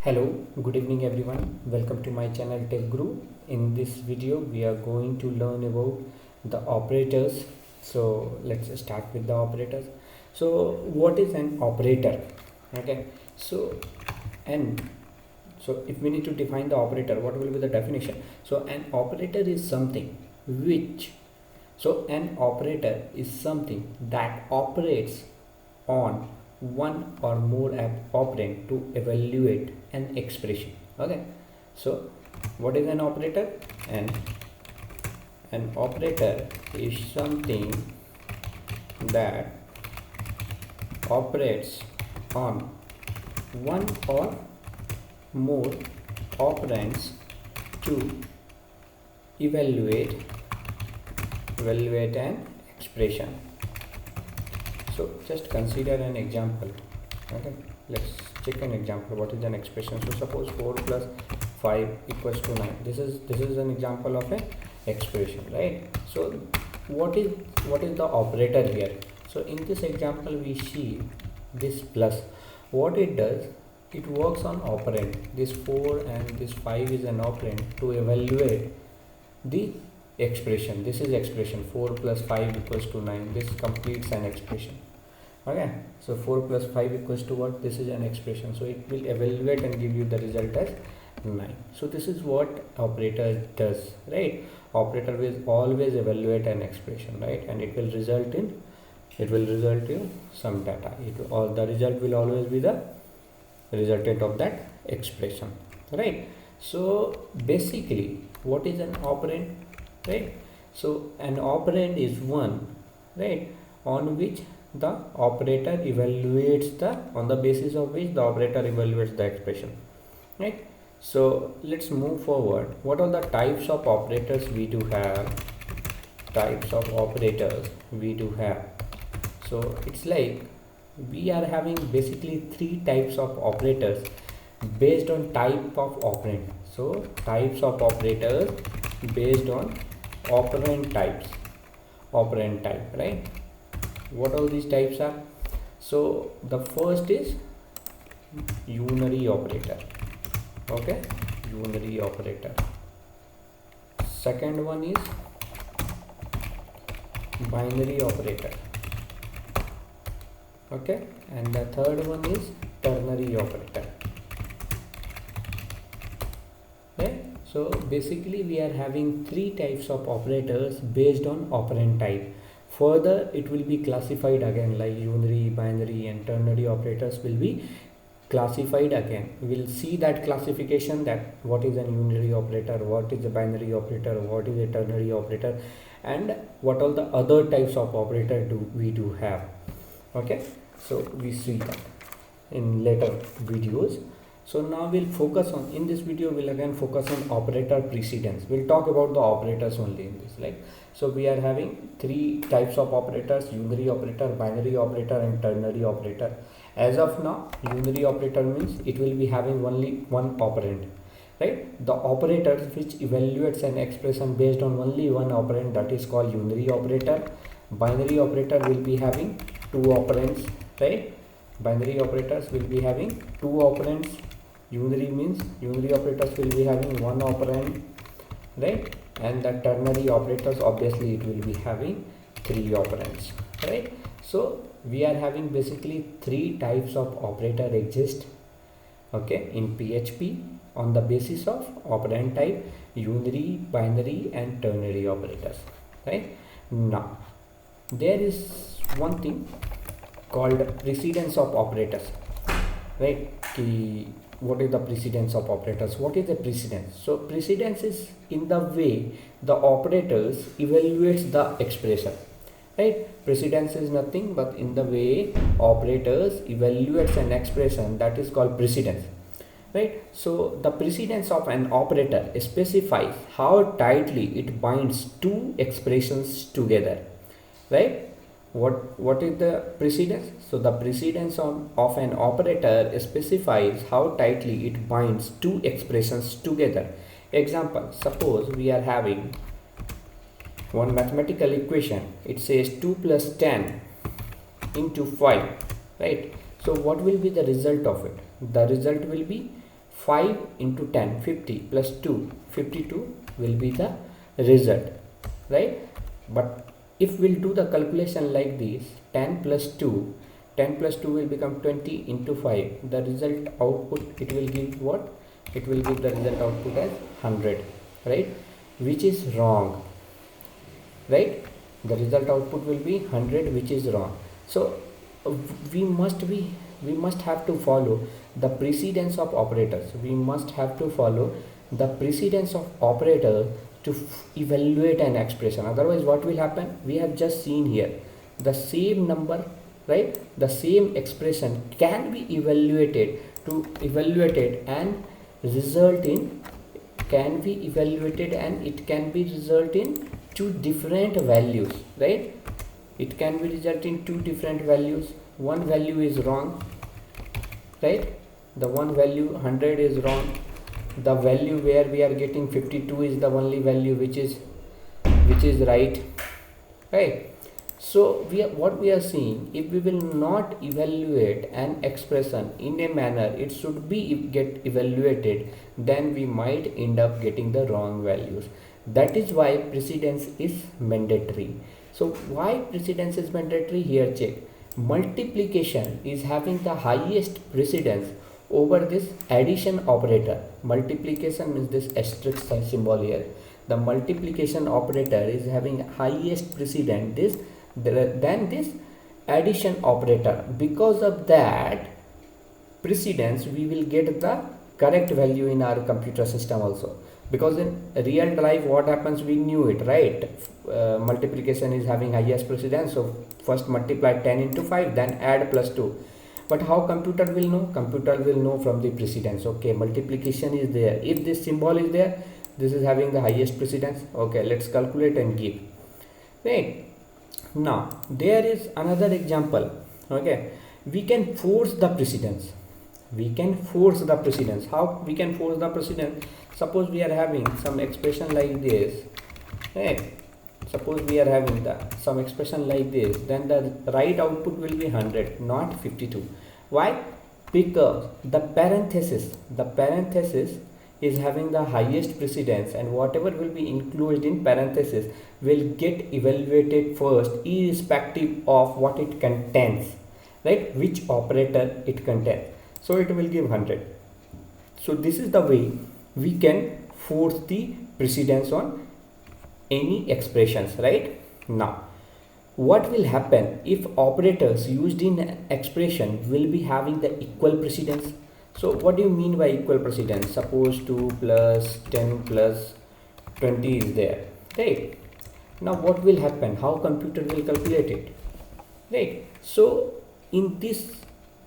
Hello, good evening everyone. Welcome to my channel Tech Guru. In this video, we are going to learn about the operators. So let's start with the operators. So what is an operator? Okay. And if we need to define the operator, what will be the definition? So an operator is something that operates on one or more operand to evaluate an expression. Okay, so what is an operator? An operator is something that operates on one or more operands to evaluate an expression. So just consider an example. Okay, let's check an example. What is an expression? So suppose 4 plus 5 equals to 9. This is an example of an expression, right? So what is the operator here? So in this example we see this plus. What it does, it works on operand. This 4 and this 5 is an operand to evaluate the expression. This is expression 4 plus 5 equals to 9. This completes an expression. Okay, so 4 plus 5 equals to what? This is an expression, so it will evaluate and give you the result as 9. So this is what operator does, right? Operator will always evaluate an expression, right? And it will result in some data. Or the result will always be the resultant of that expression, right? So basically, what is an operand? Right, so an operand is one, right, on which the operator evaluates on the basis of which the operator evaluates the expression, right? So let's move forward. What are the types of operators we do have? So it's like we are having basically 3 types of operators based on type of operand. So types of operators based on operand type, right? What all these types are? So the first is unary operator. Okay, unary operator. Second one is binary operator. Okay, and the third one is ternary operator. Okay, so basically we are having 3 types of operators based on operand type. Further it will be classified again, like unary, binary and ternary operators will be classified again. We will see that classification, that what is an unary operator, what is a binary operator, what is a ternary operator, and what all the other types of operator we do have. Okay, so we see that in later videos. So now we'll focus on, in this video we'll again focus on operator precedence. We'll talk about the operators only in this, like, so we are having 3 types of operators: unary operator, binary operator and ternary operator. As of now, unary operator means it will be having only one operand, right? The operator which evaluates an expression based on only one operand, that is called unary operator. Binary operator will be having 2 operands, right? Binary operators will be having 2 operands. Unary means unary operators will be having 1 operand, right? And the ternary operators, obviously it will be having 3 operands, right? So we are having basically 3 types of operator exist, okay, in PHP on the basis of operand type: unary, binary and ternary operators, right? Now there is one thing called precedence of operators, right? What is the precedence of operators? What is the precedence? So precedence is in the way the operators evaluates the expression, right? Precedence is nothing but in the way operators evaluates an expression, that is called precedence, right? So the precedence of an operator specifies how tightly it binds 2 expressions together, right? What is the precedence? So the precedence of an operator specifies how tightly it binds 2 expressions together. Example, suppose we are having one mathematical equation. It says 2 plus 10 into 5, right? So what will be the result of it? The result will be 5 into 10, 50 plus 2, 52 will be the result, right? But if we'll do the calculation like this, 10 plus 2, 10 plus 2 will become 20 into 5. The result output, it will give what? It will give the result output as 100, right? Which is wrong, right? The result output will be 100, which is wrong. So we must have to follow the precedence of operators. We must have to follow the precedence of operator to evaluate an expression. Otherwise what will happen? We have just seen here the same number, right? The same expression can be evaluated and result in, can be evaluated and it can be result in two different values, right? It can be result in two different values. One value is wrong, right? The one value 100 is wrong. The value where we are getting 52 is the only value which is right, right? So what we are seeing, if we will not evaluate an expression in a manner it should be get evaluated, then we might end up getting the wrong values. That is why precedence is mandatory. So why precedence is mandatory? Here check. Multiplication is having the highest precedence over this addition operator. Multiplication means this asterisk symbol here. The multiplication operator is having highest precedence than this addition operator. Because of that precedence, we will get the correct value in our computer system also. Because in real life what happens, we knew it, right? Multiplication is having highest precedence, so first multiply 10 into 5, then add plus 2. But how computer will know? Computer will know from the precedence. Okay, multiplication is there, if this symbol is there, this is having the highest precedence. Okay, let's calculate and give, right? Now there is another example. Okay, we can force the precedence. We can force the precedence. How we can force the precedence? Suppose we are having some expression like this, right? Suppose we are having some expression like this, then the right output will be 100, not 52. Why? Because the parenthesis is having the highest precedence, and whatever will be included in parenthesis will get evaluated first, irrespective of what it contains, right? Which operator it contains. So it will give 100. So this is the way we can force the precedence on any expressions, right? Now what will happen if operators used in expression will be having the equal precedence? So what do you mean by equal precedence? Suppose 2 plus 10 plus 20 is there, right? Now what will happen? How computer will calculate it, right? So in this,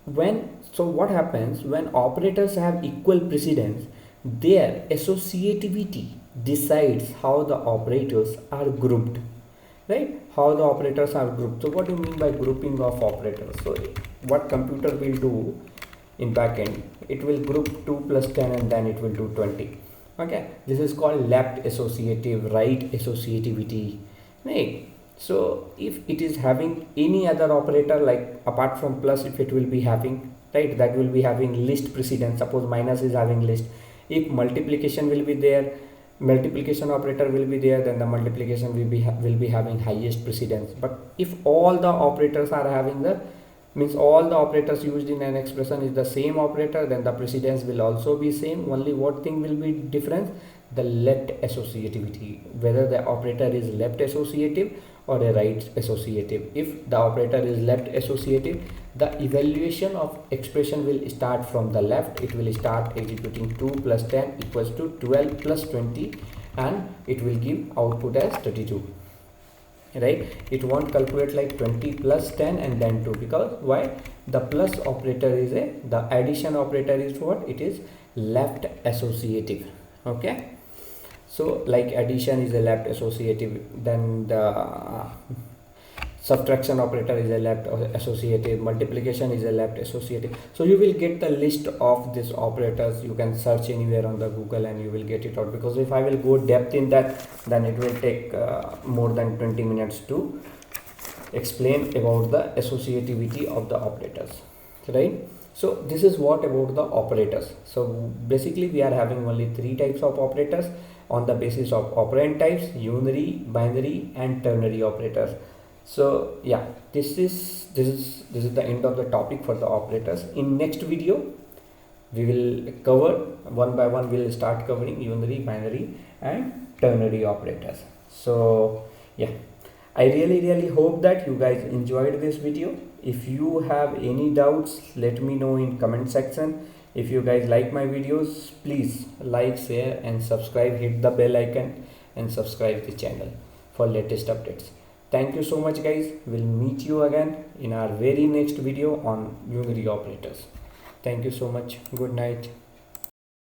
what happens when operators have equal precedence? Their associativity decides how the operators are grouped, right? How the operators are grouped. So what do you mean by grouping of operators? So what computer will do in backend, it will group 2 plus 10 and then it will do 20. Okay, this is called left associative, right associativity, right? So if it is having any other operator, like apart from plus, if it will be having, right, that will be having least precedence. Suppose minus is having least. If multiplication will be there, multiplication operator will be there, then the multiplication will be having highest precedence. But if all the operators are having means all the operators used in an expression is the same operator, then the precedence will also be same. Only what thing will be difference? The left associativity, whether the operator is left associative or a right associative. If the operator is left associative, the evaluation of expression will start from the left. It will start executing 2 plus 10 equals to 12 plus 20, and it will give output as 32, right? It won't calculate like 20 plus 10 and then 2, because why? The plus operator is the addition operator is what? It is left associative. Okay, so like addition is a left associative, then the subtraction operator is a left associative, multiplication is a left associative. So you will get the list of these operators. You can search anywhere on the Google and you will get it out, because if I will go depth in that, then it will take more than 20 minutes to explain about the associativity of the operators, right? So this is what about the operators. So basically we are having only three types of operators on the basis of operand types: unary, binary and ternary operators. So yeah, this is the end of the topic for the operators. In next video we will cover one by one. We'll start covering unary, binary and ternary operators. So yeah, I really hope that you guys enjoyed this video. If you have any doubts, let me know in comment section. If you guys like my videos, please like, share and subscribe. Hit the bell icon and subscribe the channel for latest updates. Thank you so much guys. We'll meet you again in our very next video on unary operators. Thank you so much. Good night.